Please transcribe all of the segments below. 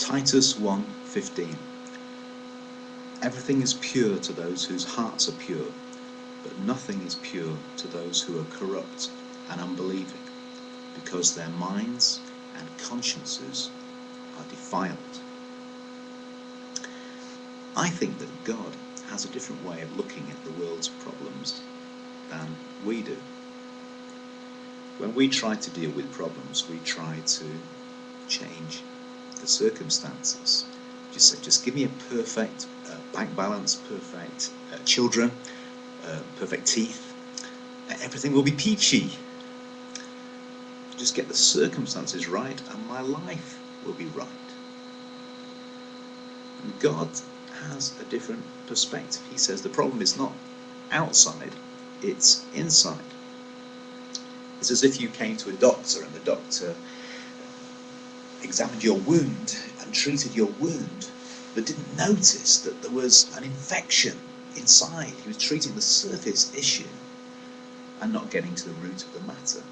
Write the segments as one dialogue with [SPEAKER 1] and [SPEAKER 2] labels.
[SPEAKER 1] Titus 1:15. Everything is pure to those whose hearts are pure, but nothing is pure to those who are corrupt and unbelieving, because their minds and consciences are defiled. I think that God has a different way of looking at the world's problems than we do. When we try to deal with problems, we try to change the circumstances. Just give me a perfect bank balance, perfect children, perfect teeth. Everything will be peachy. Just get the circumstances right and my life will be right. And God has a different perspective. He says the problem is not outside, it's inside. It's as if you came to a doctor and the doctor examined your wound and treated your wound, but didn't notice that there was an infection inside. He was treating the surface issue and not getting to the root of the matter.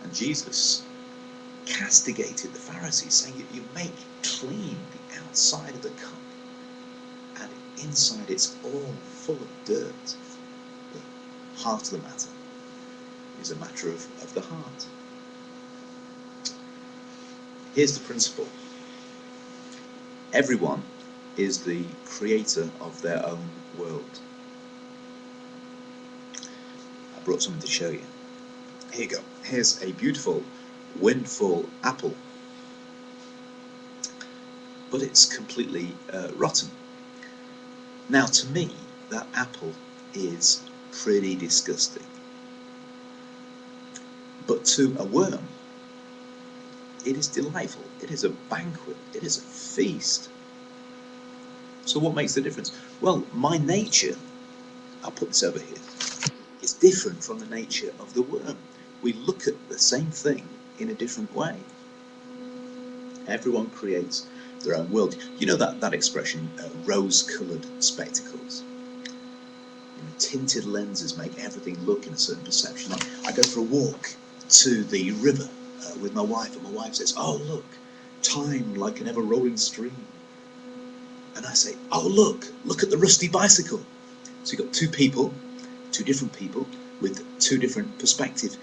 [SPEAKER 1] And Jesus castigated the Pharisees, saying, you make clean the outside of the cup, and inside it's all full of dirt. The heart of the matter is a matter of the heart. Here's the principle. Everyone is the creator of their own world. I brought something to show you. Here you go. Here's a beautiful windfall apple. But it's completely rotten. Now, to me, that apple is pretty disgusting. But to a worm, it is delightful. It is a banquet. It is a feast. So what makes the difference? Well, my nature, I'll put this over here, is different from the nature of the worm. We look at the same thing in a different way. Everyone creates their own world. You know that expression, rose-coloured spectacles? Tinted lenses make everything look in a certain perception. I go for a walk to the river with my wife, and my wife says, oh look, time like an ever-rolling stream. And I say, oh look at the rusty bicycle. So you've got two different people with two different perspectives,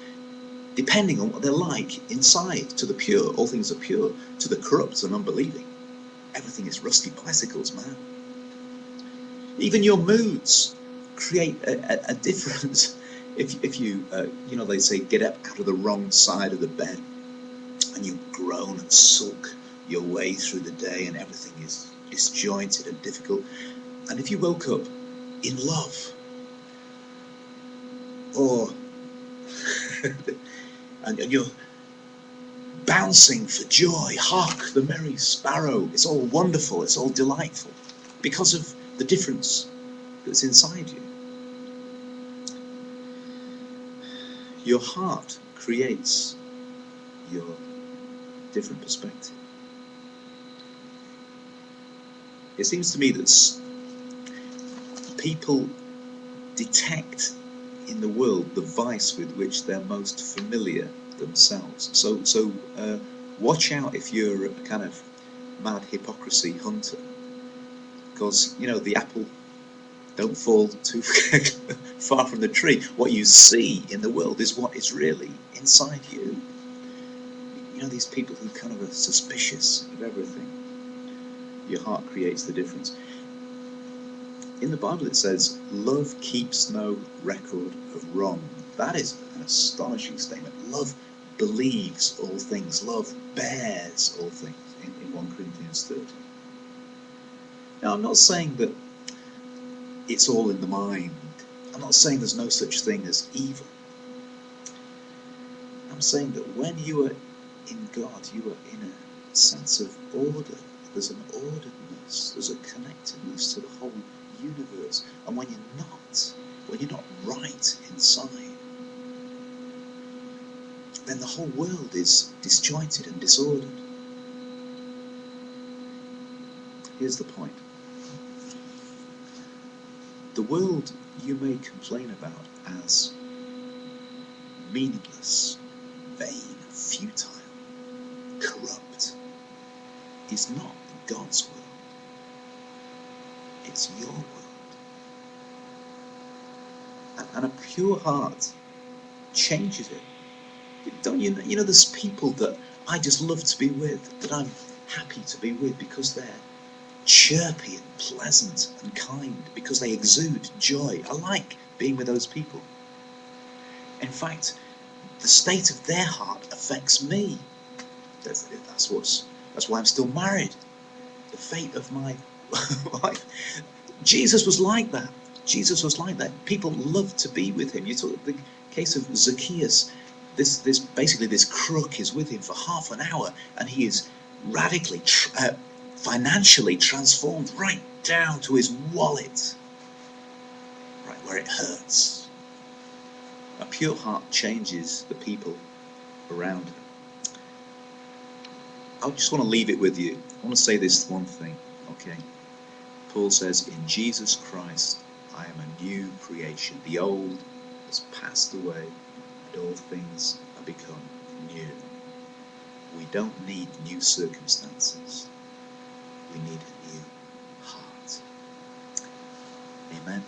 [SPEAKER 1] depending on what they're like inside. To the pure, all things are pure. To the corrupt and unbelieving, everything is rusty bicycles, man. Even your moods create a difference. If you, they say get up out of the wrong side of the bed, and you groan and sulk your way through the day, and everything is disjointed and difficult. And if you woke up in love, or and you're bouncing for joy, hark the merry sparrow, it's all wonderful, it's all delightful, because of the difference that's inside you. Your heart creates your different perspective. It seems to me that people detect in the world the vice with which they're most familiar themselves. So watch out if you're a kind of mad hypocrisy hunter, because the apple don't fall too far from the tree. What you see in the world is what is really inside you. These people who kind of are suspicious of everything. Your heart creates the difference. In the Bible it says, love keeps no record of wrong. That is an astonishing statement. Love believes all things. Love bears all things in 1 Corinthians 13. Now, I'm not saying that it's all in the mind. I'm not saying there's no such thing as evil. I'm saying that when you are in God, you are in a sense of order. There's an orderedness, there's a connectedness to the whole universe. And when you're not right inside, then the whole world is disjointed and disordered. Here's the point. The world you may complain about as meaningless, vain, futile, corrupt, is not God's world. It's your world. And a pure heart changes it. Don't you know? You know, there's people that I just love to be with, that I'm happy to be with because they're chirpy and pleasant and kind, because they exude joy. I like being with those people. In fact, the state of their heart affects me. That's why I'm still married. The fate of my life. Jesus was like that. Jesus was like that. People loved to be with him. You talk the case of Zacchaeus. This crook is with him for half an hour, and he is radically, financially transformed right down to his wallet, right where it hurts. A pure heart changes the people around him. I just want to leave it with you. I want to say this one thing, okay? Paul says, in Jesus Christ, I am a new creation. The old has passed away, and all things have become new. We don't need new circumstances. We need a new heart. Amen.